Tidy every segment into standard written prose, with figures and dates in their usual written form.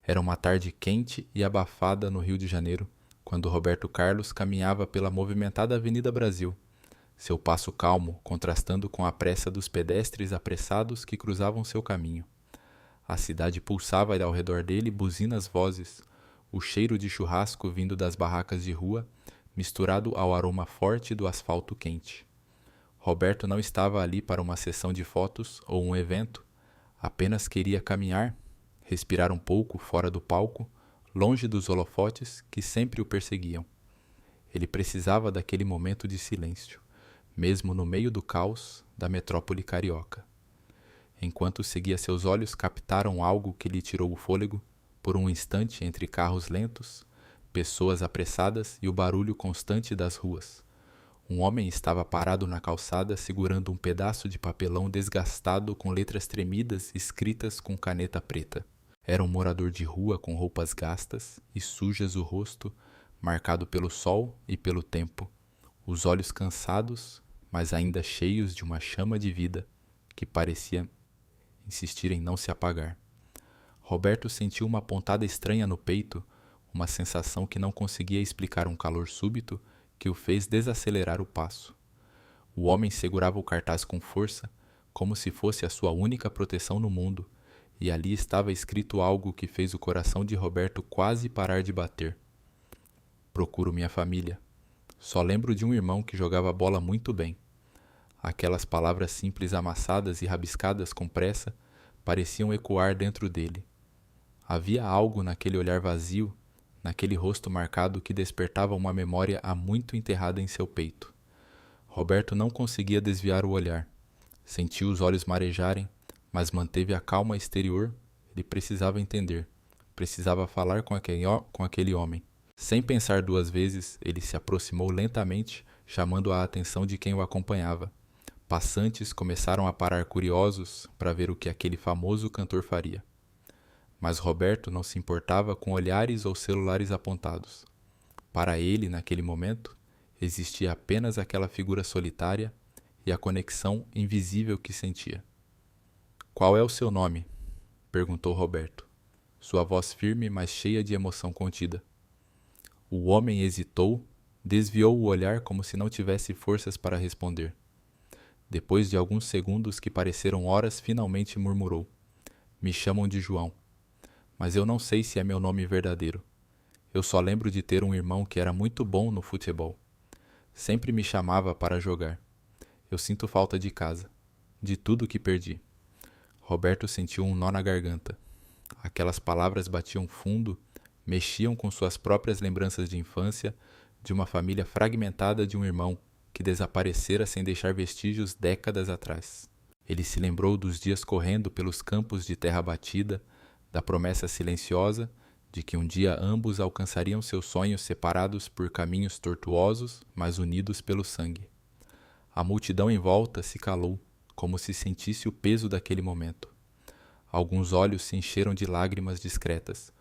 Era uma tarde quente e abafada no Rio de Janeiro, quando Roberto Carlos caminhava pela movimentada Avenida Brasil, seu passo calmo contrastando com a pressa dos pedestres apressados que cruzavam seu caminho. A cidade pulsava ao redor dele buzinas vozes, o cheiro de churrasco vindo das barracas de rua, misturado ao aroma forte do asfalto quente. Roberto não estava ali para uma sessão de fotos ou um evento, apenas queria caminhar, respirar um pouco fora do palco, longe dos holofotes que sempre o perseguiam. Ele precisava daquele momento de silêncio, mesmo no meio do caos da metrópole carioca. Enquanto seguia, seus olhos captaram algo que lhe tirou o fôlego, por um instante entre carros lentos, pessoas apressadas e o barulho constante das ruas. Um homem estava parado na calçada segurando um pedaço de papelão desgastado com letras tremidas escritas com caneta preta. Era um morador de rua com roupas gastas e sujas o rosto, marcado pelo sol e pelo tempo, os olhos cansados, mas ainda cheios de uma chama de vida que parecia insistir em não se apagar. Roberto sentiu uma pontada estranha no peito, uma sensação que não conseguia explicar, um calor súbito que o fez desacelerar o passo. O homem segurava o cartaz com força, como se fosse a sua única proteção no mundo, e ali estava escrito algo que fez o coração de Roberto quase parar de bater. Procuro minha família. Só lembro de um irmão que jogava bola muito bem. Aquelas palavras simples amassadas e rabiscadas com pressa pareciam ecoar dentro dele. Havia algo naquele olhar vazio, naquele rosto marcado que despertava uma memória há muito enterrada em seu peito. Roberto não conseguia desviar o olhar. Sentiu os olhos marejarem, mas manteve a calma exterior. Ele precisava entender. Precisava falar com aquele homem. Sem pensar duas vezes, ele se aproximou lentamente, chamando a atenção de quem o acompanhava. Passantes começaram a parar curiosos para ver o que aquele famoso cantor faria. Mas Roberto não se importava com olhares ou celulares apontados. Para ele, naquele momento, existia apenas aquela figura solitária e a conexão invisível que sentia. "Qual é o seu nome?" perguntou Roberto, sua voz firme, mas cheia de emoção contida. O homem hesitou, desviou o olhar como se não tivesse forças para responder. Depois de alguns segundos que pareceram horas, finalmente murmurou: "Me chamam de João. Mas eu não sei se é meu nome verdadeiro. Eu só lembro de ter um irmão que era muito bom no futebol. Sempre me chamava para jogar. Eu sinto falta de casa, de tudo que perdi." Roberto sentiu um nó na garganta. Aquelas palavras batiam fundo, mexiam com suas próprias lembranças de infância, de uma família fragmentada, de um irmão que desaparecera sem deixar vestígios décadas atrás. Ele se lembrou dos dias correndo pelos campos de terra batida, da promessa silenciosa de que um dia ambos alcançariam seus sonhos separados por caminhos tortuosos, mas unidos pelo sangue. A multidão em volta se calou, como se sentisse o peso daquele momento. Alguns olhos se encheram de lágrimas discretas,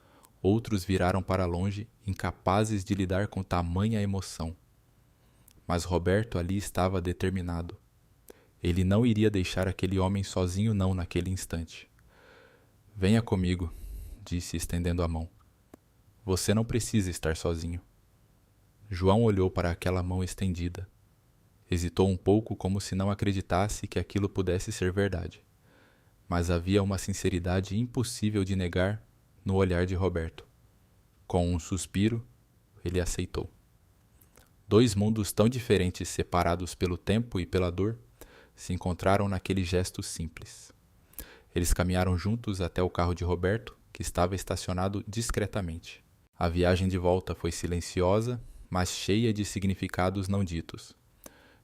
outros viraram para longe, incapazes de lidar com tamanha emoção. Mas Roberto ali estava determinado. Ele não iria deixar aquele homem sozinho não naquele instante. "Venha comigo", disse estendendo a mão. "Você não precisa estar sozinho." João olhou para aquela mão estendida. Hesitou um pouco, como se não acreditasse que aquilo pudesse ser verdade. Mas havia uma sinceridade impossível de negar no olhar de Roberto. Com um suspiro, ele aceitou. Dois mundos tão diferentes, separados pelo tempo e pela dor, se encontraram naquele gesto simples. Eles caminharam juntos até o carro de Roberto, que estava estacionado discretamente. A viagem de volta foi silenciosa, mas cheia de significados não ditos.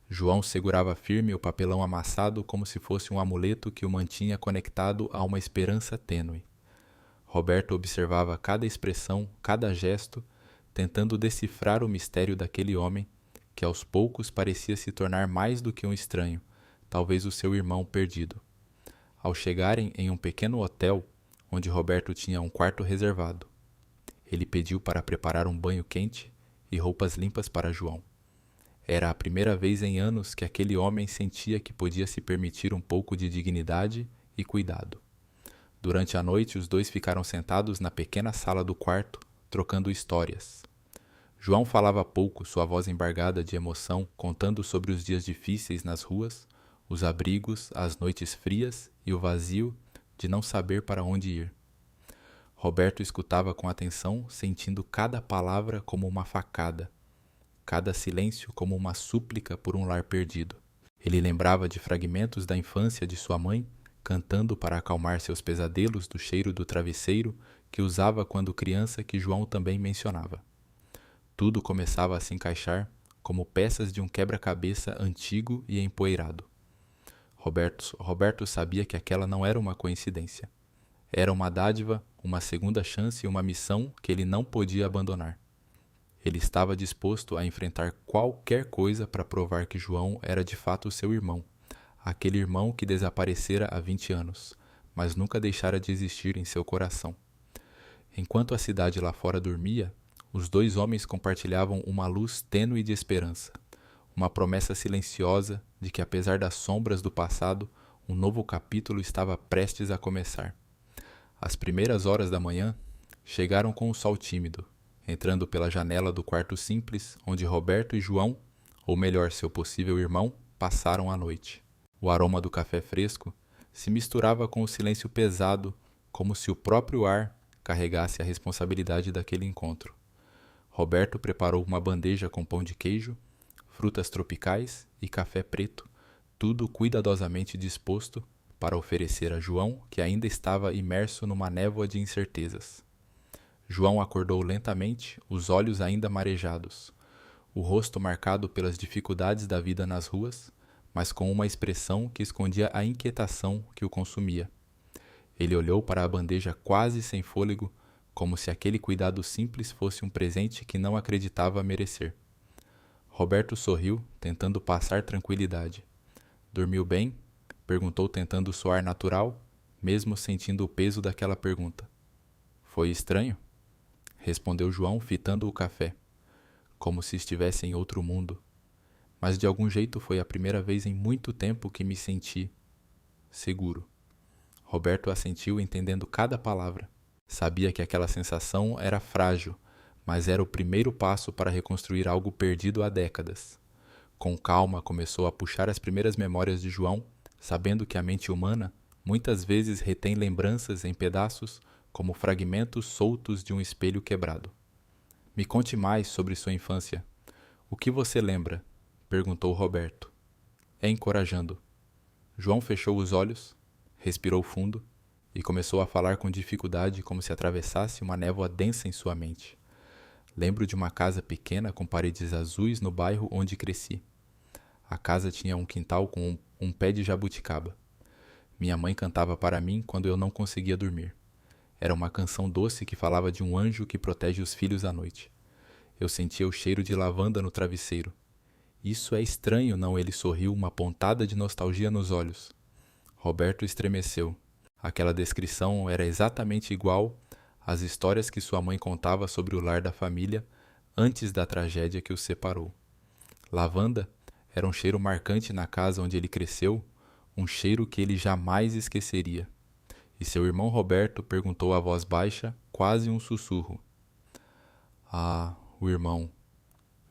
João segurava firme o papelão amassado como se fosse um amuleto que o mantinha conectado a uma esperança tênue. Roberto observava cada expressão, cada gesto, tentando decifrar o mistério daquele homem que aos poucos parecia se tornar mais do que um estranho, talvez o seu irmão perdido. Ao chegarem em um pequeno hotel, onde Roberto tinha um quarto reservado, ele pediu para preparar um banho quente e roupas limpas para João. Era a primeira vez em anos que aquele homem sentia que podia se permitir um pouco de dignidade e cuidado. Durante a noite, os dois ficaram sentados na pequena sala do quarto, trocando histórias. João falava pouco, sua voz embargada de emoção, contando sobre os dias difíceis nas ruas, os abrigos, as noites frias e o vazio de não saber para onde ir. Roberto escutava com atenção, sentindo cada palavra como uma facada, cada silêncio como uma súplica por um lar perdido. Ele lembrava de fragmentos da infância de sua mãe, cantando para acalmar seus pesadelos do cheiro do travesseiro que usava quando criança, que João também mencionava. Tudo começava a se encaixar como peças de um quebra-cabeça antigo e empoeirado. Roberto sabia que aquela não era uma coincidência. Era uma dádiva, uma segunda chance e uma missão que ele não podia abandonar. Ele estava disposto a enfrentar qualquer coisa para provar que João era de fato seu irmão, aquele irmão que desaparecera há 20 anos, mas nunca deixara de existir em seu coração. Enquanto a cidade lá fora dormia, os dois homens compartilhavam uma luz tênue de esperança, uma promessa silenciosa de que, apesar das sombras do passado, um novo capítulo estava prestes a começar. As primeiras horas da manhã chegaram com o sol tímido, entrando pela janela do quarto simples, onde Roberto e João, ou melhor, seu possível irmão, passaram a noite. O aroma do café fresco se misturava com o silêncio pesado, como se o próprio ar carregasse a responsabilidade daquele encontro. Roberto preparou uma bandeja com pão de queijo, frutas tropicais e café preto, tudo cuidadosamente disposto para oferecer a João, que ainda estava imerso numa névoa de incertezas. João acordou lentamente, os olhos ainda marejados, o rosto marcado pelas dificuldades da vida nas ruas, mas com uma expressão que escondia a inquietação que o consumia. Ele olhou para a bandeja quase sem fôlego, como se aquele cuidado simples fosse um presente que não acreditava merecer. Roberto sorriu, tentando passar tranquilidade. Dormiu bem? Perguntou, tentando soar natural, mesmo sentindo o peso daquela pergunta. Foi estranho? Respondeu João, fitando o café, como se estivesse em outro mundo. Mas de algum jeito foi a primeira vez em muito tempo que me senti seguro. Roberto assentiu, entendendo cada palavra. Sabia que aquela sensação era frágil, mas era o primeiro passo para reconstruir algo perdido há décadas. Com calma, começou a puxar as primeiras memórias de João, sabendo que a mente humana muitas vezes retém lembranças em pedaços, como fragmentos soltos de um espelho quebrado. Me conte mais sobre sua infância. O que você lembra? Perguntou Roberto, encorajando. João fechou os olhos, respirou fundo e começou a falar com dificuldade, como se atravessasse uma névoa densa em sua mente. Lembro de uma casa pequena com paredes azuis no bairro onde cresci. A casa tinha um quintal com um pé de jabuticaba. Minha mãe cantava para mim quando eu não conseguia dormir. Era uma canção doce que falava de um anjo que protege os filhos à noite. Eu sentia o cheiro de lavanda no travesseiro. Isso é estranho, não? Ele sorriu, uma pontada de nostalgia nos olhos. Roberto estremeceu. Aquela descrição era exatamente igual às histórias que sua mãe contava sobre o lar da família antes da tragédia que os separou. Lavanda era um cheiro marcante na casa onde ele cresceu, um cheiro que ele jamais esqueceria. E seu irmão Roberto perguntou a voz baixa, quase um sussurro. Ah, o irmão.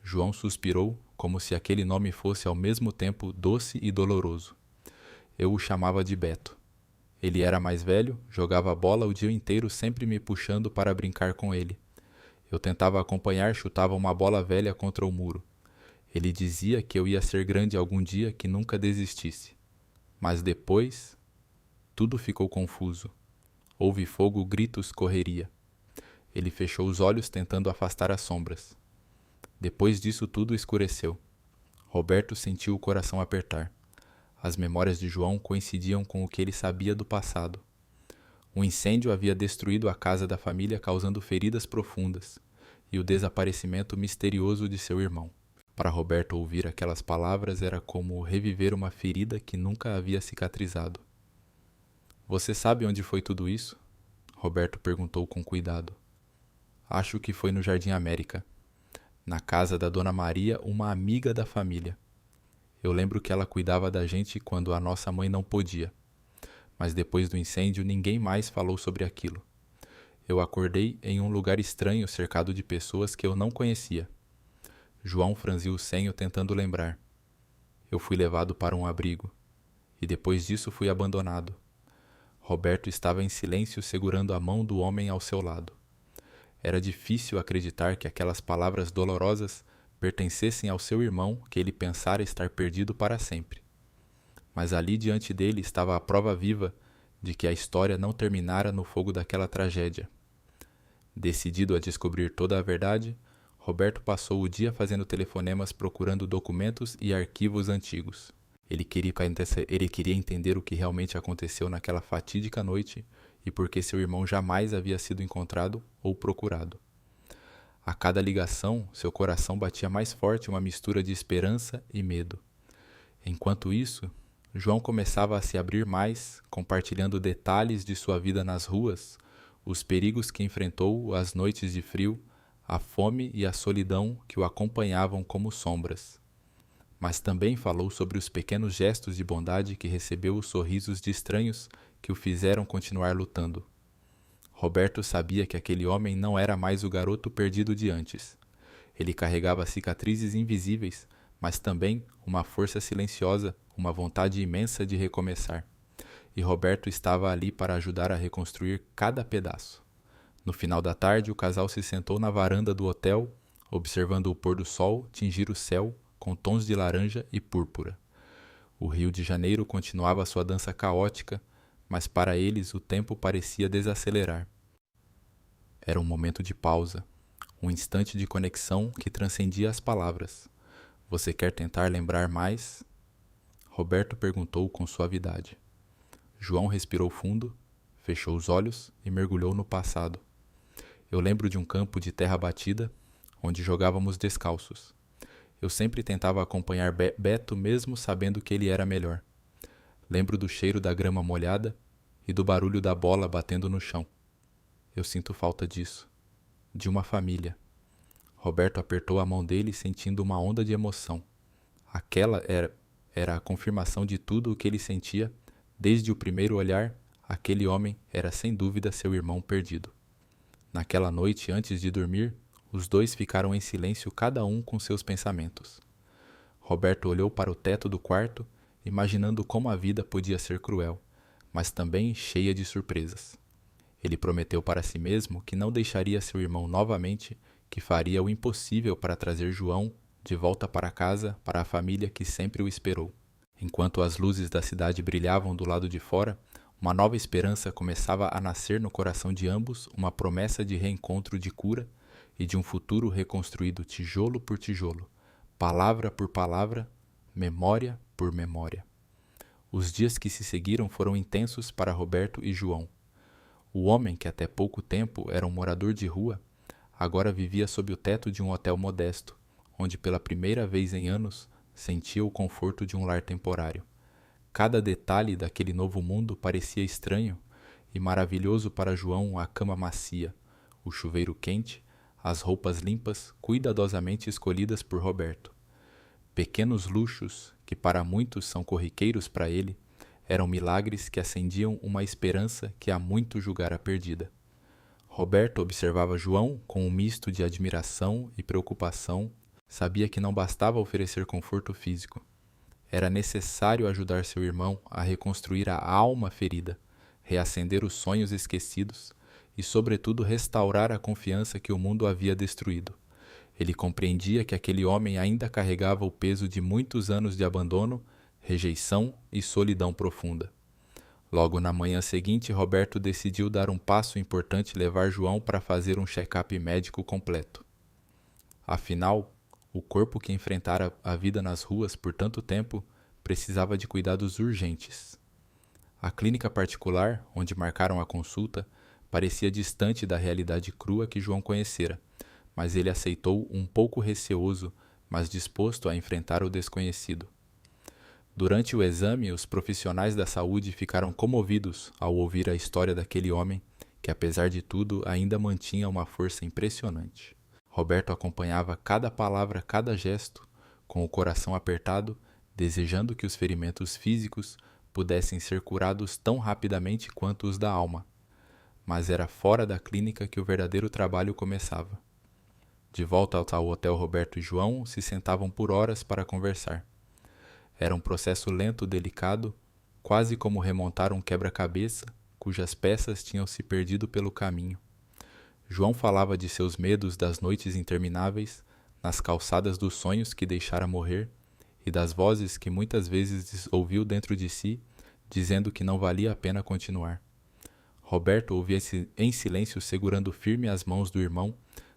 João suspirou, como se aquele nome fosse ao mesmo tempo doce e doloroso. Eu o chamava de Beto. Ele era mais velho, jogava bola o dia inteiro, sempre me puxando para brincar com ele. Eu tentava acompanhar, chutava uma bola velha contra o muro. Ele dizia que eu ia ser grande algum dia, que nunca desistisse. Mas depois, tudo ficou confuso. Houve fogo, gritos, correria. Ele fechou os olhos, tentando afastar as sombras. Depois disso, tudo escureceu. Roberto sentiu o coração apertar. As memórias de João coincidiam com o que ele sabia do passado. Um incêndio havia destruído a casa da família, causando feridas profundas, e o desaparecimento misterioso de seu irmão. Para Roberto, ouvir aquelas palavras era como reviver uma ferida que nunca havia cicatrizado. Você sabe onde foi tudo isso? Roberto perguntou com cuidado. Acho que foi no Jardim América, na casa da Dona Maria, uma amiga da família. Eu lembro que ela cuidava da gente quando a nossa mãe não podia. mas depois do incêndio ninguém mais falou sobre aquilo. Eu acordei em um lugar estranho cercado de pessoas que eu não conhecia. João franziu o senho tentando lembrar. Eu fui levado para um abrigo. E depois disso fui abandonado. Roberto estava em silêncio segurando a mão do homem ao seu lado. Era difícil acreditar que aquelas palavras dolorosas pertencessem ao seu irmão que ele pensara estar perdido para sempre. Mas ali diante dele estava a prova viva de que a história não terminara no fogo daquela tragédia. Decidido a descobrir toda a verdade, Roberto passou o dia fazendo telefonemas procurando documentos e arquivos antigos. Ele queria entender o que realmente aconteceu naquela fatídica noite e por que seu irmão jamais havia sido encontrado ou procurado. A cada ligação, seu coração batia mais forte uma mistura de esperança e medo. Enquanto isso, João começava a se abrir mais, compartilhando detalhes de sua vida nas ruas, os perigos que enfrentou, as noites de frio, a fome e a solidão que o acompanhavam como sombras. Mas também falou sobre os pequenos gestos de bondade que recebeu os sorrisos de estranhos que o fizeram continuar lutando. Roberto sabia que aquele homem não era mais o garoto perdido de antes. Ele carregava cicatrizes invisíveis, mas também uma força silenciosa, uma vontade imensa de recomeçar. E Roberto estava ali para ajudar a reconstruir cada pedaço. No final da tarde, o casal se sentou na varanda do hotel, observando o pôr do sol tingir o céu com tons de laranja e púrpura. O Rio de Janeiro continuava sua dança caótica, mas para eles o tempo parecia desacelerar. Era um momento de pausa, um instante de conexão que transcendia as palavras. Você quer tentar lembrar mais? Roberto perguntou com suavidade. João respirou fundo, fechou os olhos e mergulhou no passado. Eu lembro de um campo de terra batida, onde jogávamos descalços. Eu sempre tentava acompanhar Beto mesmo sabendo que ele era melhor. Lembro do cheiro da grama molhada e do barulho da bola batendo no chão. Eu sinto falta disso. De uma família. Roberto apertou a mão dele sentindo uma onda de emoção. Aquela era a confirmação de tudo o que ele sentia. Desde o primeiro olhar, aquele homem era sem dúvida seu irmão perdido. Naquela noite, antes de dormir, os dois ficaram em silêncio, cada um com seus pensamentos. Roberto olhou para o teto do quarto, imaginando como a vida podia ser cruel, mas também cheia de surpresas. Ele prometeu para si mesmo que não deixaria seu irmão novamente, que faria o impossível para trazer João de volta para casa, para a família que sempre o esperou. Enquanto as luzes da cidade brilhavam do lado de fora, uma nova esperança começava a nascer no coração de ambos, uma promessa de reencontro, de cura e de um futuro reconstruído tijolo por tijolo, palavra por palavra, memória por memória. Os dias que se seguiram foram intensos para Roberto e João. O homem, que até pouco tempo era um morador de rua, agora vivia sob o teto de um hotel modesto, onde pela primeira vez em anos sentia o conforto de um lar temporário. Cada detalhe daquele novo mundo parecia estranho e maravilhoso para João: a cama macia, o chuveiro quente, as roupas limpas, cuidadosamente escolhidas por Roberto. Pequenos luxos, que para muitos são corriqueiros para ele, eram milagres que acendiam uma esperança que há muito julgara perdida. Roberto observava João com um misto de admiração e preocupação. Sabia que não bastava oferecer conforto físico. Era necessário ajudar seu irmão a reconstruir a alma ferida, reacender os sonhos esquecidos e, sobretudo, restaurar a confiança que o mundo havia destruído. Ele compreendia que aquele homem ainda carregava o peso de muitos anos de abandono, rejeição e solidão profunda. Logo na manhã seguinte, Roberto decidiu dar um passo importante e levar João para fazer um check-up médico completo. Afinal, o corpo que enfrentara a vida nas ruas por tanto tempo precisava de cuidados urgentes. A clínica particular, onde marcaram a consulta, parecia distante da realidade crua que João conhecera, mas ele aceitou, um pouco receoso, mas disposto a enfrentar o desconhecido. Durante o exame, os profissionais da saúde ficaram comovidos ao ouvir a história daquele homem que, apesar de tudo, ainda mantinha uma força impressionante. Roberto acompanhava cada palavra, cada gesto, com o coração apertado, desejando que os ferimentos físicos pudessem ser curados tão rapidamente quanto os da alma. Mas era fora da clínica que o verdadeiro trabalho começava. De volta ao hotel, Roberto e João se sentavam por horas para conversar. Era um processo lento, delicado, quase como remontar um quebra-cabeça cujas peças tinham se perdido pelo caminho. João falava de seus medos das noites intermináveis, nas calçadas dos sonhos que deixara morrer e das vozes que muitas vezes ouviu dentro de si, dizendo que não valia a pena continuar. Roberto ouvia em silêncio, segurando firme as mãos do irmão,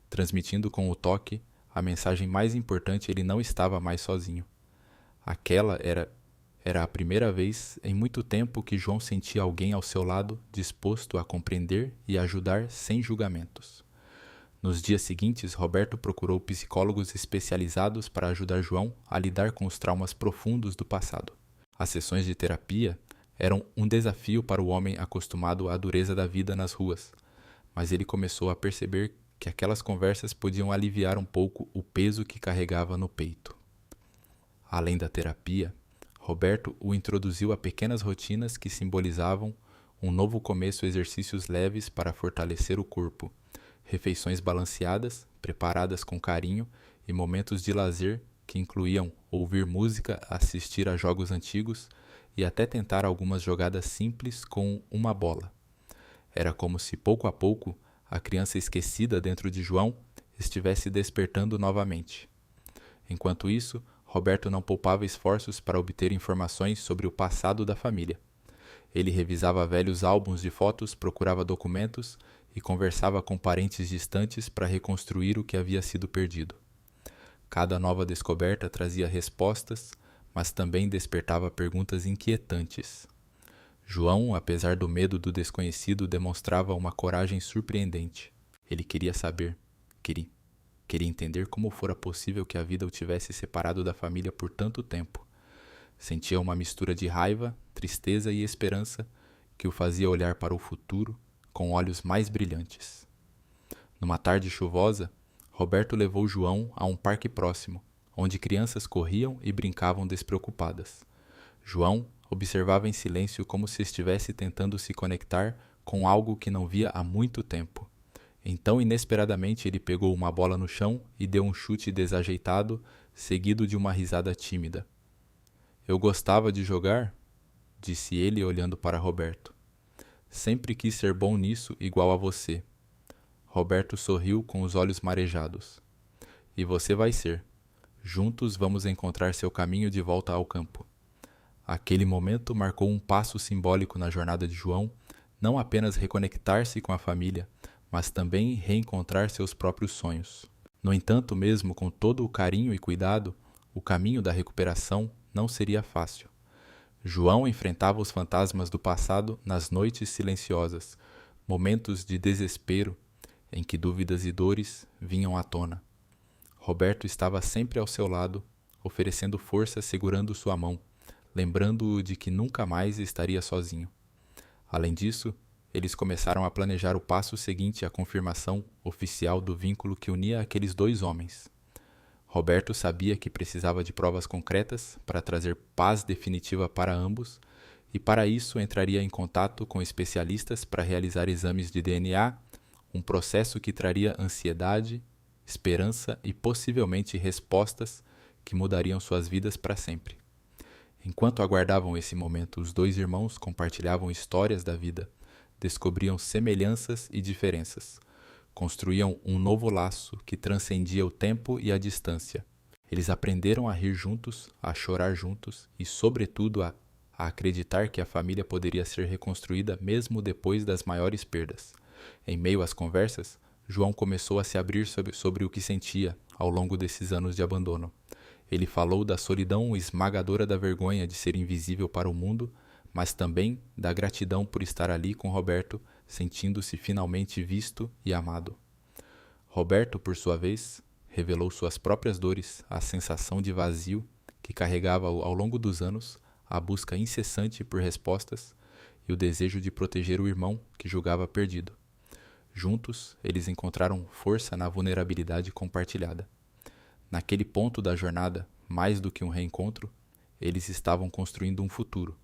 transmitindo com o toque a mensagem mais importante: ele não estava mais sozinho. Aquela era a primeira vez em muito tempo que João sentia alguém ao seu lado disposto a compreender e ajudar sem julgamentos. Nos dias seguintes, Roberto procurou psicólogos especializados para ajudar João a lidar com os traumas profundos do passado. As sessões de terapia eram um desafio para o homem acostumado à dureza da vida nas ruas, mas ele começou a perceber que aquelas conversas podiam aliviar um pouco o peso que carregava no peito. Além da terapia, Roberto o introduziu a pequenas rotinas que simbolizavam um novo começo, exercícios leves para fortalecer o corpo, refeições balanceadas, preparadas com carinho, e momentos de lazer que incluíam ouvir música, assistir a jogos antigos e até tentar algumas jogadas simples com uma bola. Era como se, pouco a pouco, a criança esquecida dentro de João estivesse despertando novamente. Enquanto isso, Roberto não poupava esforços para obter informações sobre o passado da família. Ele revisava velhos álbuns de fotos, procurava documentos e conversava com parentes distantes para reconstruir o que havia sido perdido. Cada nova descoberta trazia respostas, mas também despertava perguntas inquietantes. João, apesar do medo do desconhecido, demonstrava uma coragem surpreendente. Ele queria saber, queria entender como fora possível que a vida o tivesse separado da família por tanto tempo. Sentia uma mistura de raiva, tristeza e esperança que o fazia olhar para o futuro com olhos mais brilhantes. Numa tarde chuvosa, Roberto levou João a um parque próximo, onde crianças corriam e brincavam despreocupadas. João observava em silêncio como se estivesse tentando se conectar com algo que não via há muito tempo. Então, inesperadamente, ele pegou uma bola no chão e deu um chute desajeitado, seguido de uma risada tímida. "Eu gostava de jogar", disse ele olhando para Roberto. "Sempre quis ser bom nisso igual a você." Roberto sorriu com os olhos marejados. "E você vai ser. Juntos vamos encontrar seu caminho de volta ao campo." Aquele momento marcou um passo simbólico na jornada de João, não apenas reconectar-se com a família, mas também reencontrar seus próprios sonhos. No entanto, mesmo com todo o carinho e cuidado, o caminho da recuperação não seria fácil. João enfrentava os fantasmas do passado nas noites silenciosas, momentos de desespero em que dúvidas e dores vinham à tona. Roberto estava sempre ao seu lado, oferecendo força, segurando sua mão, lembrando-o de que nunca mais estaria sozinho. Além disso, eles começaram a planejar o passo seguinte à confirmação oficial do vínculo que unia aqueles dois homens. Roberto sabia que precisava de provas concretas para trazer paz definitiva para ambos, e para isso entraria em contato com especialistas para realizar exames de DNA, um processo que traria ansiedade, esperança e possivelmente respostas que mudariam suas vidas para sempre. Enquanto aguardavam esse momento, os dois irmãos compartilhavam histórias da vida, descobriam semelhanças e diferenças, construíam um novo laço que transcendia o tempo e a distância. Eles aprenderam a rir juntos, a chorar juntos e, sobretudo, a acreditar que a família poderia ser reconstruída mesmo depois das maiores perdas. Em meio às conversas, João começou a se abrir sobre o que sentia ao longo desses anos de abandono. Ele falou da solidão esmagadora da vergonha de ser invisível para o mundo, mas também da gratidão por estar ali com Roberto, sentindo-se finalmente visto e amado. Roberto, por sua vez, revelou suas próprias dores, a sensação de vazio que carregava ao longo dos anos, a busca incessante por respostas e o desejo de proteger o irmão que julgava perdido. Juntos, eles encontraram força na vulnerabilidade compartilhada. Naquele ponto da jornada, mais do que um reencontro, eles estavam construindo um futuro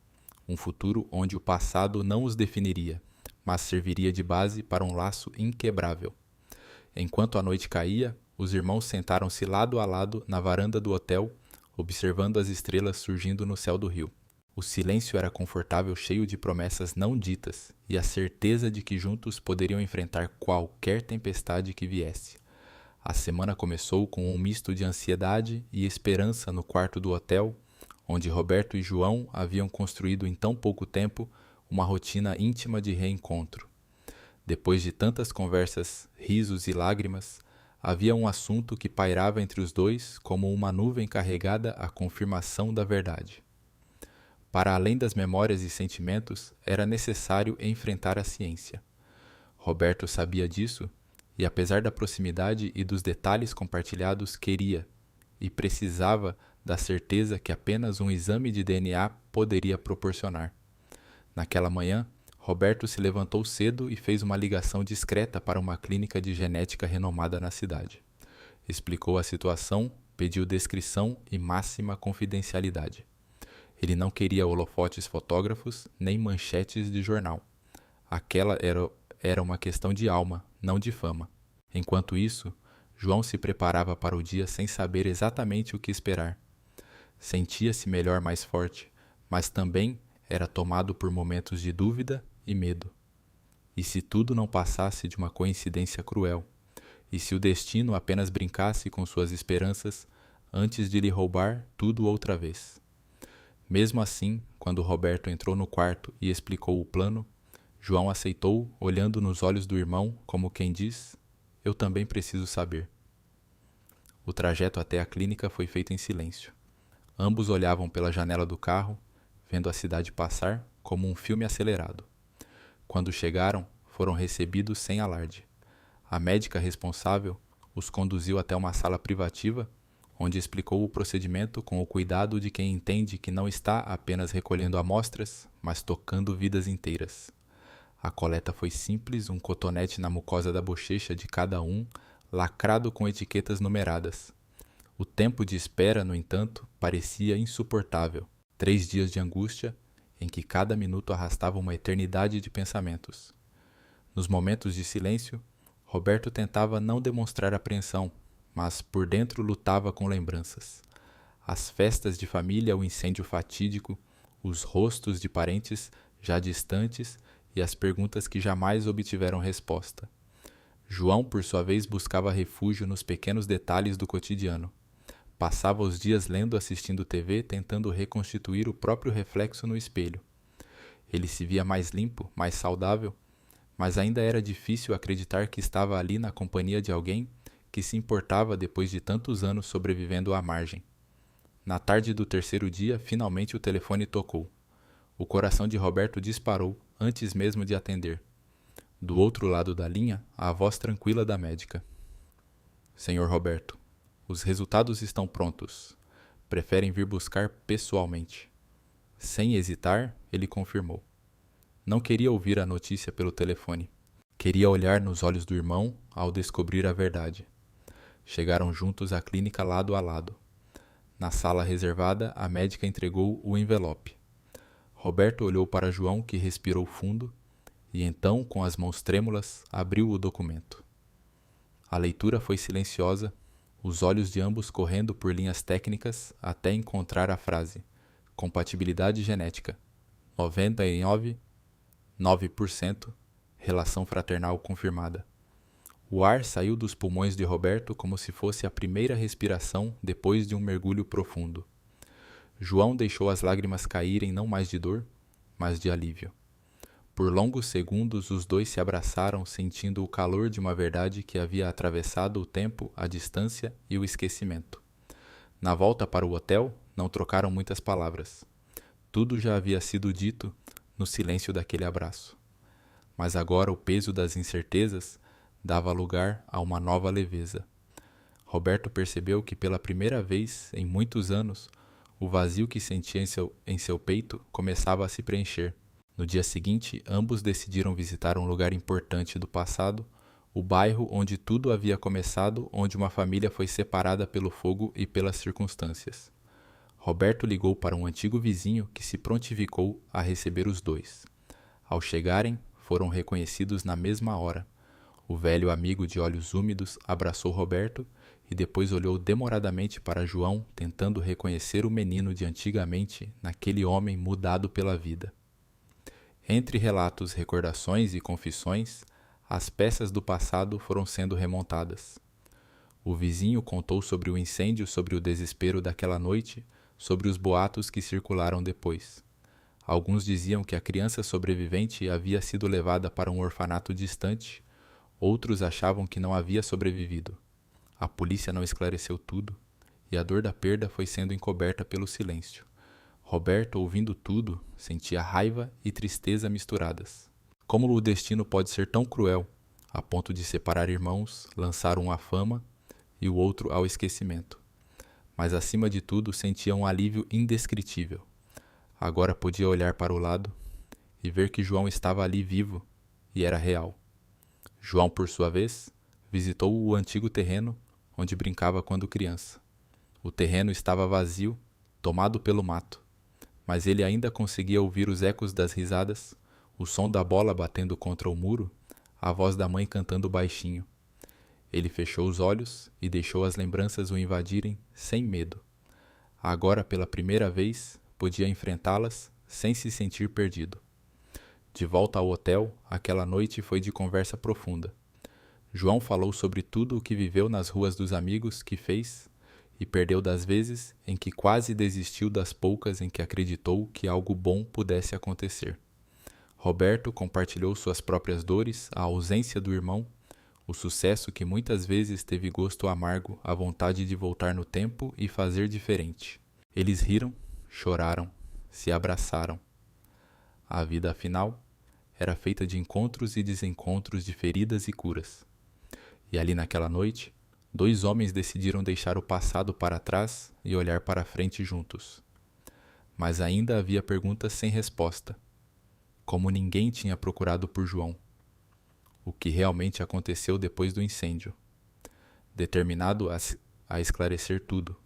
um futuro onde o passado não os definiria, mas serviria de base para um laço inquebrável. Enquanto a noite caía, os irmãos sentaram-se lado a lado na varanda do hotel, observando as estrelas surgindo no céu do rio. O silêncio era confortável, cheio de promessas não ditas e a certeza de que juntos poderiam enfrentar qualquer tempestade que viesse. A semana começou com um misto de ansiedade e esperança no quarto do hotel, onde Roberto e João haviam construído em tão pouco tempo uma rotina íntima de reencontro. Depois de tantas conversas, risos e lágrimas, havia um assunto que pairava entre os dois como uma nuvem carregada à confirmação da verdade. Para além das memórias e sentimentos, era necessário enfrentar a ciência. Roberto sabia disso e, apesar da proximidade e dos detalhes compartilhados, queria e precisava da certeza que apenas um exame de DNA poderia proporcionar. Naquela manhã, Roberto se levantou cedo e fez uma ligação discreta para uma clínica de genética renomada na cidade. Explicou a situação, pediu descrição e máxima confidencialidade. Ele não queria holofotes fotógrafos nem manchetes de jornal. Aquela era uma questão de alma, não de fama. Enquanto isso, João se preparava para o dia sem saber exatamente o que esperar. Sentia-se melhor mais forte, mas também era tomado por momentos de dúvida e medo. E se tudo não passasse de uma coincidência cruel? E se o destino apenas brincasse com suas esperanças antes de lhe roubar tudo outra vez? Mesmo assim, quando Roberto entrou no quarto e explicou o plano, João aceitou, olhando nos olhos do irmão, como quem diz: "Eu também preciso saber." O trajeto até a clínica foi feito em silêncio. Ambos olhavam pela janela do carro, vendo a cidade passar como um filme acelerado. Quando chegaram, foram recebidos sem alarde. A médica responsável os conduziu até uma sala privativa, onde explicou o procedimento com o cuidado de quem entende que não está apenas recolhendo amostras, mas tocando vidas inteiras. A coleta foi simples, um cotonete na mucosa da bochecha de cada um, lacrado com etiquetas numeradas. O tempo de espera, no entanto, parecia insuportável. 3 dias de angústia, em que cada minuto arrastava uma eternidade de pensamentos. Nos momentos de silêncio, Roberto tentava não demonstrar apreensão, mas por dentro lutava com lembranças. As festas de família, o incêndio fatídico, os rostos de parentes já distantes e as perguntas que jamais obtiveram resposta. João, por sua vez, buscava refúgio nos pequenos detalhes do cotidiano. Passava os dias lendo, assistindo TV, tentando reconstituir o próprio reflexo no espelho. Ele se via mais limpo, mais saudável, mas ainda era difícil acreditar que estava ali na companhia de alguém que se importava depois de tantos anos sobrevivendo à margem. Na tarde do 3º dia, finalmente o telefone tocou. O coração de Roberto disparou antes mesmo de atender. Do outro lado da linha, a voz tranquila da médica. "Senhor Roberto, os resultados estão prontos. Preferem vir buscar pessoalmente." Sem hesitar, ele confirmou. Não queria ouvir a notícia pelo telefone. Queria olhar nos olhos do irmão ao descobrir a verdade. Chegaram juntos à clínica lado a lado. Na sala reservada, a médica entregou o envelope. Roberto olhou para João, que respirou fundo, e então, com as mãos trêmulas, abriu o documento. A leitura foi silenciosa, os olhos de ambos correndo por linhas técnicas até encontrar a frase: "Compatibilidade genética, 99,9%, relação fraternal confirmada." O ar saiu dos pulmões de Roberto como se fosse a primeira respiração depois de um mergulho profundo. João deixou as lágrimas caírem não mais de dor, mas de alívio. Por longos segundos os dois se abraçaram, sentindo o calor de uma verdade que havia atravessado o tempo, a distância e o esquecimento. Na volta para o hotel, não trocaram muitas palavras. Tudo já havia sido dito no silêncio daquele abraço. Mas agora o peso das incertezas dava lugar a uma nova leveza. Roberto percebeu que pela primeira vez em muitos anos, o vazio que sentia em seu peito começava a se preencher. No dia seguinte, ambos decidiram visitar um lugar importante do passado, o bairro onde tudo havia começado, onde uma família foi separada pelo fogo e pelas circunstâncias. Roberto ligou para um antigo vizinho que se prontificou a receber os dois. Ao chegarem, foram reconhecidos na mesma hora. O velho amigo de olhos úmidos abraçou Roberto e depois olhou demoradamente para João, tentando reconhecer o menino de antigamente naquele homem mudado pela vida. Entre relatos, recordações e confissões, as peças do passado foram sendo remontadas. O vizinho contou sobre o incêndio, sobre o desespero daquela noite, sobre os boatos que circularam depois. Alguns diziam que a criança sobrevivente havia sido levada para um orfanato distante, outros achavam que não havia sobrevivido. A polícia não esclareceu tudo, e a dor da perda foi sendo encoberta pelo silêncio. Roberto, ouvindo tudo, sentia raiva e tristeza misturadas. Como o destino pode ser tão cruel, a ponto de separar irmãos, lançar um à fama e o outro ao esquecimento. Mas acima de tudo sentia um alívio indescritível. Agora podia olhar para o lado e ver que João estava ali vivo e era real. João, por sua vez, visitou o antigo terreno onde brincava quando criança. O terreno estava vazio, tomado pelo mato, mas ele ainda conseguia ouvir os ecos das risadas, o som da bola batendo contra o muro, a voz da mãe cantando baixinho. Ele fechou os olhos e deixou as lembranças o invadirem sem medo. Agora, pela primeira vez, podia enfrentá-las sem se sentir perdido. De volta ao hotel, aquela noite foi de conversa profunda. João falou sobre tudo o que viveu nas ruas dos amigos que fez e perdeu das vezes em que quase desistiu das poucas em que acreditou que algo bom pudesse acontecer. Roberto compartilhou suas próprias dores, a ausência do irmão, o sucesso que muitas vezes teve gosto amargo, a vontade de voltar no tempo e fazer diferente. Eles riram, choraram, se abraçaram. A vida, afinal, era feita de encontros e desencontros, de feridas e curas. E ali naquela noite, dois homens decidiram deixar o passado para trás e olhar para frente juntos. Mas ainda havia perguntas sem resposta. Como ninguém tinha procurado por João. O que realmente aconteceu depois do incêndio. Determinado a esclarecer tudo,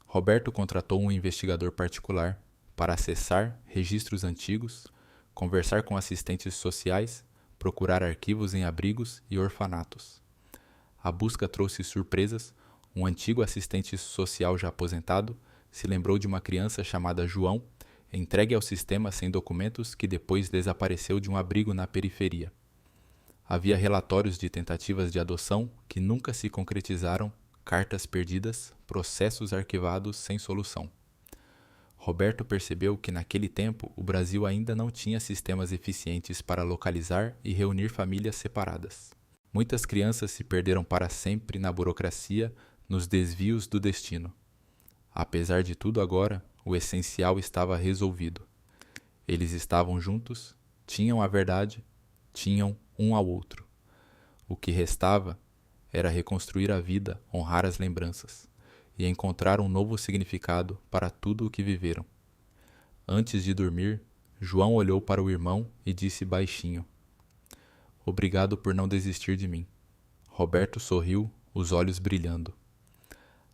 Roberto contratou um investigador particular para acessar registros antigos, conversar com assistentes sociais, procurar arquivos em abrigos e orfanatos. A busca trouxe surpresas. Um antigo assistente social já aposentado se lembrou de uma criança chamada João, entregue ao sistema sem documentos, que depois desapareceu de um abrigo na periferia. Havia relatórios de tentativas de adoção que nunca se concretizaram, cartas perdidas, processos arquivados sem solução. Roberto percebeu que naquele tempo o Brasil ainda não tinha sistemas eficientes para localizar e reunir famílias separadas. Muitas crianças se perderam para sempre na burocracia, nos desvios do destino. Apesar de tudo agora, o essencial estava resolvido. Eles estavam juntos, tinham a verdade, tinham um ao outro. O que restava era reconstruir a vida, honrar as lembranças e encontrar um novo significado para tudo o que viveram. Antes de dormir, João olhou para o irmão e disse baixinho: "Obrigado por não desistir de mim." Roberto sorriu, os olhos brilhando.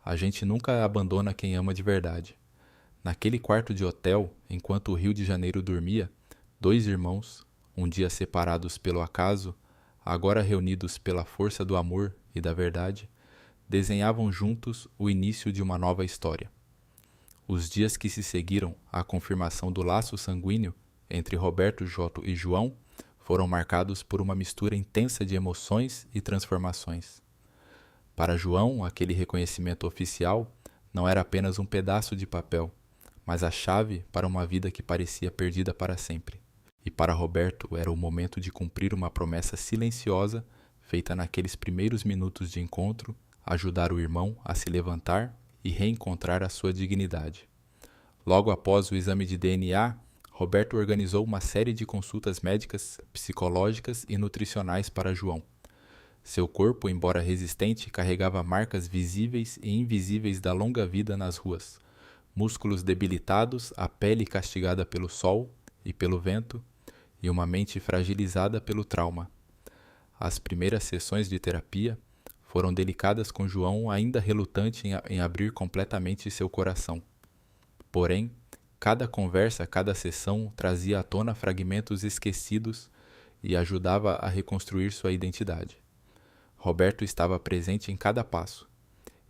A gente nunca abandona quem ama de verdade. Naquele quarto de hotel, enquanto o Rio de Janeiro dormia, dois irmãos, um dia separados pelo acaso, agora reunidos pela força do amor e da verdade, desenhavam juntos o início de uma nova história. Os dias que se seguiram à confirmação do laço sanguíneo entre Roberto, Joto e João foram marcados por uma mistura intensa de emoções e transformações. Para João, aquele reconhecimento oficial não era apenas um pedaço de papel, mas a chave para uma vida que parecia perdida para sempre. E para Roberto era o momento de cumprir uma promessa silenciosa feita naqueles primeiros minutos de encontro, ajudar o irmão a se levantar e reencontrar a sua dignidade. Logo após o exame de DNA, Roberto organizou uma série de consultas médicas, psicológicas e nutricionais para João. Seu corpo, embora resistente, carregava marcas visíveis e invisíveis da longa vida nas ruas. Músculos debilitados, a pele castigada pelo sol e pelo vento, e uma mente fragilizada pelo trauma. As primeiras sessões de terapia foram delicadas, com João ainda relutante em abrir completamente seu coração. Porém, cada conversa, cada sessão trazia à tona fragmentos esquecidos e ajudava a reconstruir sua identidade. Roberto estava presente em cada passo.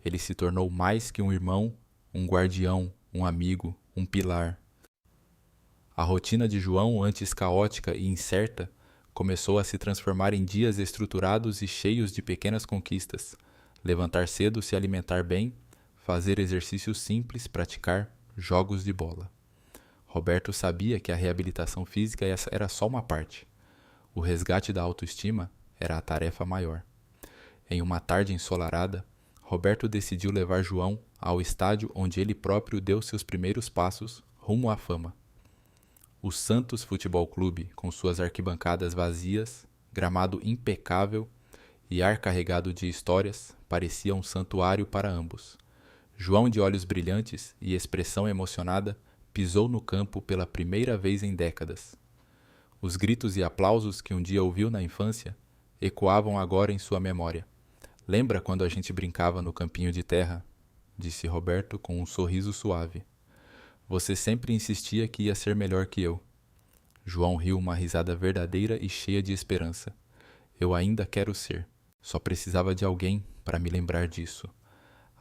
Ele se tornou mais que um irmão, um guardião, um amigo, um pilar. A rotina de João, antes caótica e incerta, começou a se transformar em dias estruturados e cheios de pequenas conquistas. Levantar cedo, se alimentar bem, fazer exercícios simples, praticar jogos de bola. Roberto sabia que a reabilitação física era só uma parte. O resgate da autoestima era a tarefa maior. Em uma tarde ensolarada, Roberto decidiu levar João ao estádio onde ele próprio deu seus primeiros passos rumo à fama. O Santos Futebol Clube, com suas arquibancadas vazias, gramado impecável e ar carregado de histórias, parecia um santuário para ambos. João, de olhos brilhantes e expressão emocionada, pisou no campo pela primeira vez em décadas. Os gritos e aplausos que um dia ouviu na infância ecoavam agora em sua memória. Lembra quando a gente brincava no campinho de terra? Disse Roberto com um sorriso suave. Você sempre insistia que ia ser melhor que eu. João riu uma risada verdadeira e cheia de esperança. Eu ainda quero ser. Só precisava de alguém para me lembrar disso.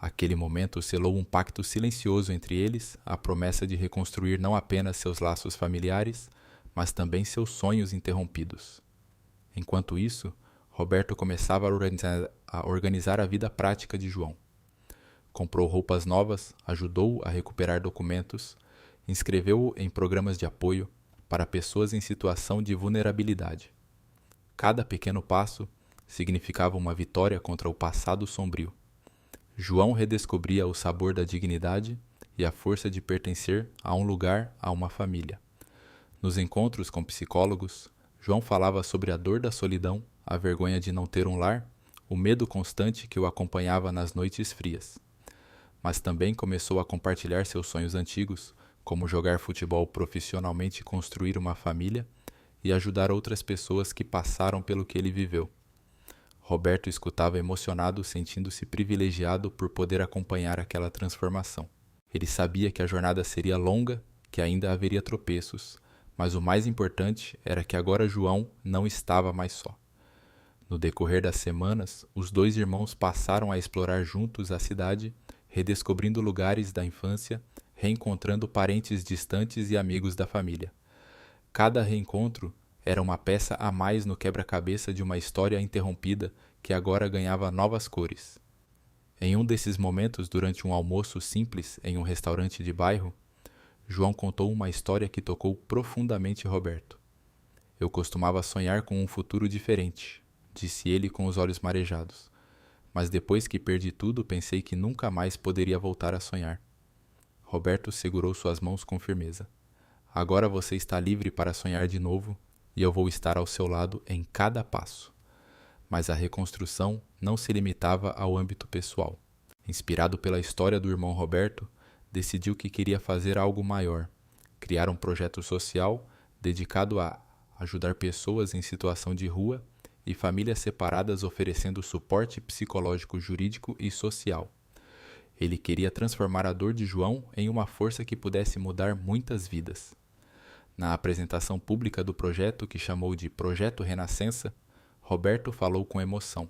Aquele momento selou um pacto silencioso entre eles, a promessa de reconstruir não apenas seus laços familiares, mas também seus sonhos interrompidos. Enquanto isso, Roberto começava a organizar a vida prática de João. Comprou roupas novas, ajudou-o a recuperar documentos, inscreveu-o em programas de apoio para pessoas em situação de vulnerabilidade. Cada pequeno passo significava uma vitória contra o passado sombrio. João redescobria o sabor da dignidade e a força de pertencer a um lugar, a uma família. Nos encontros com psicólogos, João falava sobre a dor da solidão, a vergonha de não ter um lar, o medo constante que o acompanhava nas noites frias. Mas também começou a compartilhar seus sonhos antigos, como jogar futebol profissionalmente e construir uma família, e ajudar outras pessoas que passaram pelo que ele viveu. Roberto escutava emocionado, sentindo-se privilegiado por poder acompanhar aquela transformação. Ele sabia que a jornada seria longa, que ainda haveria tropeços, mas o mais importante era que agora João não estava mais só. No decorrer das semanas, os dois irmãos passaram a explorar juntos a cidade, redescobrindo lugares da infância, reencontrando parentes distantes e amigos da família. Cada reencontro era uma peça a mais no quebra-cabeça de uma história interrompida que agora ganhava novas cores. Em um desses momentos, durante um almoço simples em um restaurante de bairro, João contou uma história que tocou profundamente Roberto. Eu costumava sonhar com um futuro diferente, disse ele com os olhos marejados. Mas depois que perdi tudo, pensei que nunca mais poderia voltar a sonhar. Roberto segurou suas mãos com firmeza. Agora você está livre para sonhar de novo e eu vou estar ao seu lado em cada passo. Mas a reconstrução não se limitava ao âmbito pessoal. Inspirado pela história do irmão Roberto, decidiu que queria fazer algo maior, criar um projeto social dedicado a ajudar pessoas em situação de rua e famílias separadas, oferecendo suporte psicológico, jurídico e social. Ele queria transformar a dor de João em uma força que pudesse mudar muitas vidas. Na apresentação pública do projeto, que chamou de Projeto Renascença, Roberto falou com emoção.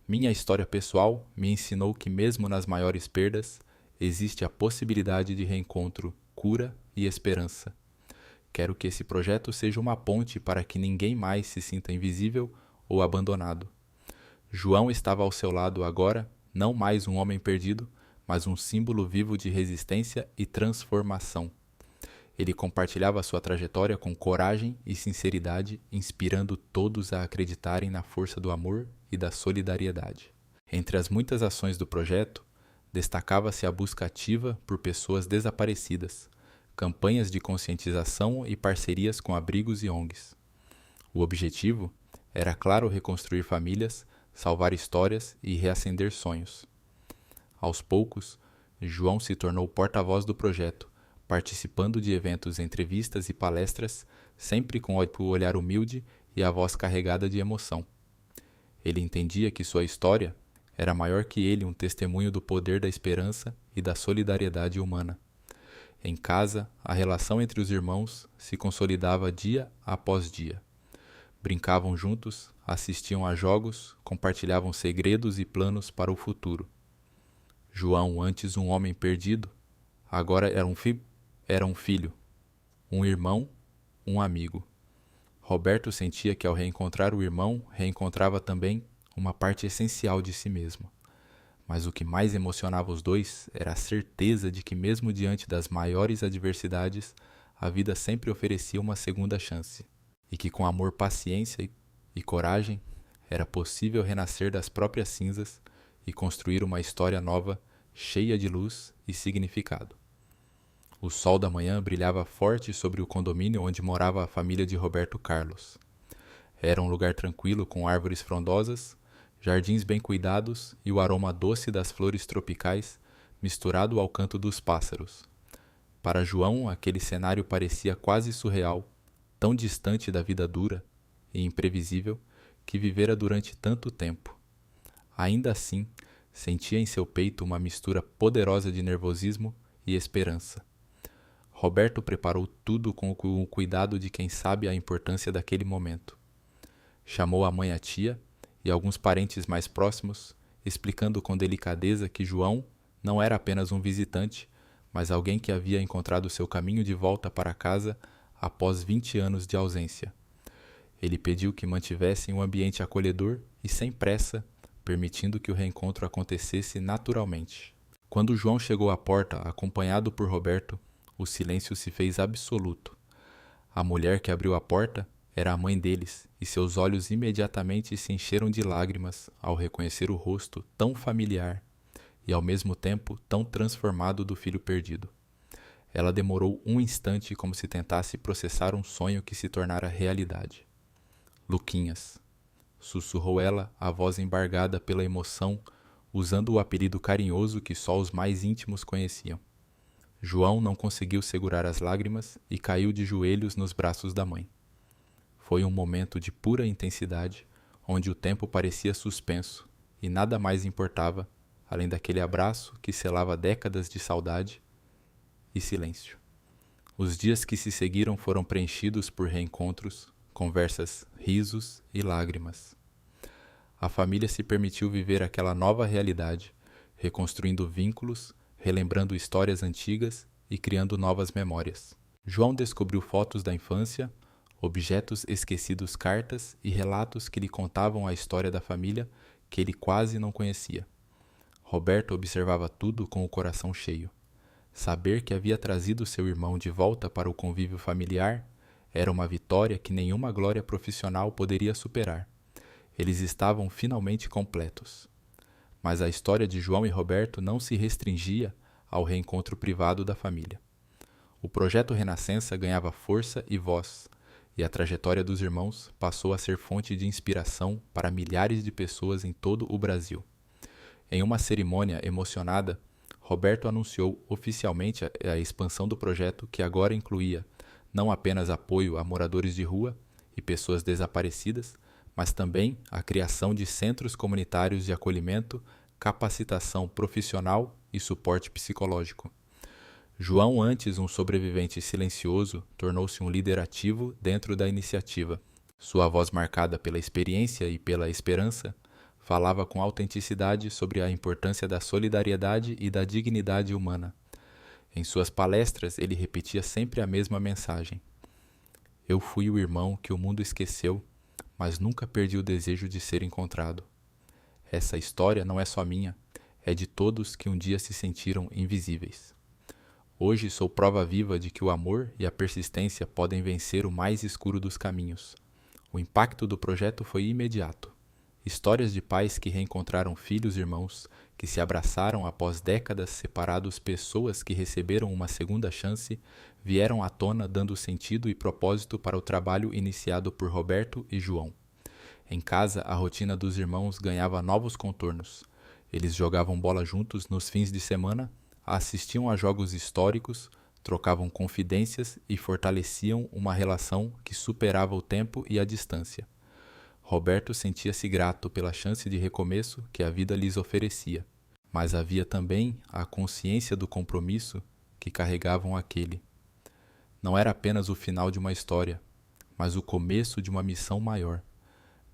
Minha história pessoal me ensinou que mesmo nas maiores perdas, existe a possibilidade de reencontro, cura e esperança. Quero que esse projeto seja uma ponte para que ninguém mais se sinta invisível ou abandonado. João estava ao seu lado agora, não mais um homem perdido, mas um símbolo vivo de resistência e transformação. Ele compartilhava sua trajetória com coragem e sinceridade, inspirando todos a acreditarem na força do amor e da solidariedade. Entre as muitas ações do projeto, destacava-se a busca ativa por pessoas desaparecidas, campanhas de conscientização e parcerias com abrigos e ONGs. O objetivo era, claro, reconstruir famílias, salvar histórias e reacender sonhos. Aos poucos, João se tornou porta-voz do projeto, participando de eventos, entrevistas e palestras, sempre com o olhar humilde e a voz carregada de emoção. Ele entendia que sua história era maior que ele, um testemunho do poder da esperança e da solidariedade humana. Em casa, a relação entre os irmãos se consolidava dia após dia. Brincavam juntos, assistiam a jogos, compartilhavam segredos e planos para o futuro. João, antes um homem perdido, agora era um filho, um irmão, um amigo. Roberto sentia que ao reencontrar o irmão, reencontrava também uma parte essencial de si mesmo. Mas o que mais emocionava os dois era a certeza de que mesmo diante das maiores adversidades, a vida sempre oferecia uma segunda chance, e que com amor, paciência e coragem, era possível renascer das próprias cinzas e construir uma história nova, cheia de luz e significado. O sol da manhã brilhava forte sobre o condomínio onde morava a família de Roberto Carlos. Era um lugar tranquilo com árvores frondosas, jardins bem cuidados e o aroma doce das flores tropicais misturado ao canto dos pássaros. Para João, aquele cenário parecia quase surreal, tão distante da vida dura e imprevisível que vivera durante tanto tempo. Ainda assim, sentia em seu peito uma mistura poderosa de nervosismo e esperança. Roberto preparou tudo com o cuidado de quem sabe a importância daquele momento. Chamou a mãe e a tia e alguns parentes mais próximos, explicando com delicadeza que João não era apenas um visitante, mas alguém que havia encontrado seu caminho de volta para casa após 20 anos de ausência. Ele pediu que mantivessem um ambiente acolhedor e sem pressa, permitindo que o reencontro acontecesse naturalmente. Quando João chegou à porta, acompanhado por Roberto, o silêncio se fez absoluto. A mulher que abriu a porta era a mãe deles, e seus olhos imediatamente se encheram de lágrimas ao reconhecer o rosto tão familiar e ao mesmo tempo tão transformado do filho perdido. Ela demorou um instante como se tentasse processar um sonho que se tornara realidade. Luquinhas, sussurrou ela, a voz embargada pela emoção, usando o apelido carinhoso que só os mais íntimos conheciam. João não conseguiu segurar as lágrimas e caiu de joelhos nos braços da mãe. Foi um momento de pura intensidade, onde o tempo parecia suspenso e nada mais importava, além daquele abraço que selava décadas de saudade e silêncio. Os dias que se seguiram foram preenchidos por reencontros, conversas, risos e lágrimas. A família se permitiu viver aquela nova realidade, reconstruindo vínculos, relembrando histórias antigas e criando novas memórias. João descobriu fotos da infância, objetos esquecidos, cartas e relatos que lhe contavam a história da família que ele quase não conhecia. Roberto observava tudo com o coração cheio. Saber que havia trazido seu irmão de volta para o convívio familiar era uma vitória que nenhuma glória profissional poderia superar. Eles estavam finalmente completos. Mas a história de João e Roberto não se restringia ao reencontro privado da família. O projeto Renascença ganhava força e voz, e a trajetória dos irmãos passou a ser fonte de inspiração para milhares de pessoas em todo o Brasil. Em uma cerimônia emocionada, Roberto anunciou oficialmente a expansão do projeto, que agora incluía não apenas apoio a moradores de rua e pessoas desaparecidas, mas também a criação de centros comunitários de acolhimento, capacitação profissional e suporte psicológico. João, antes um sobrevivente silencioso, tornou-se um líder ativo dentro da iniciativa. Sua voz, marcada pela experiência e pela esperança, falava com autenticidade sobre a importância da solidariedade e da dignidade humana. Em suas palestras, ele repetia sempre a mesma mensagem: Eu fui o irmão que o mundo esqueceu, mas nunca perdi o desejo de ser encontrado. Essa história não é só minha, é de todos que um dia se sentiram invisíveis. Hoje sou prova viva de que o amor e a persistência podem vencer o mais escuro dos caminhos. O impacto do projeto foi imediato. Histórias de pais que reencontraram filhos e irmãos, que se abraçaram após décadas separados, pessoas que receberam uma segunda chance, vieram à tona dando sentido e propósito para o trabalho iniciado por Roberto e João. Em casa, a rotina dos irmãos ganhava novos contornos. Eles jogavam bola juntos nos fins de semana, assistiam a jogos históricos, trocavam confidências e fortaleciam uma relação que superava o tempo e a distância. Roberto sentia-se grato pela chance de recomeço que a vida lhes oferecia, mas havia também a consciência do compromisso que carregavam aquele. Não era apenas o final de uma história, mas o começo de uma missão maior: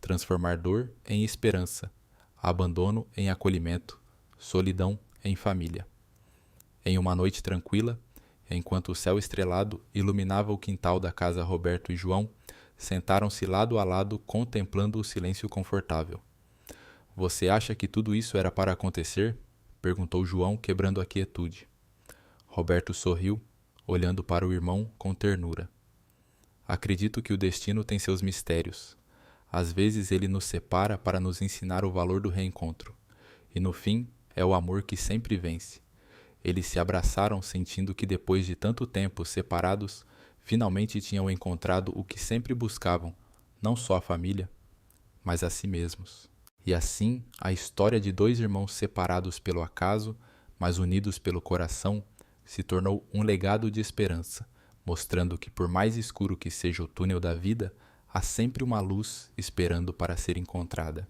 transformar dor em esperança, abandono em acolhimento, solidão em família. Em uma noite tranquila, enquanto o céu estrelado iluminava o quintal da casa Roberto e João, sentaram-se lado a lado contemplando o silêncio confortável. Você acha que tudo isso era para acontecer? Perguntou João, quebrando a quietude. Roberto sorriu, olhando para o irmão com ternura. Acredito que o destino tem seus mistérios. Às vezes ele nos separa para nos ensinar o valor do reencontro. E no fim, é o amor que sempre vence. Eles se abraçaram sentindo que depois de tanto tempo separados, finalmente tinham encontrado o que sempre buscavam, não só a família, mas a si mesmos. E assim, a história de dois irmãos separados pelo acaso, mas unidos pelo coração, se tornou um legado de esperança, mostrando que por mais escuro que seja o túnel da vida, há sempre uma luz esperando para ser encontrada.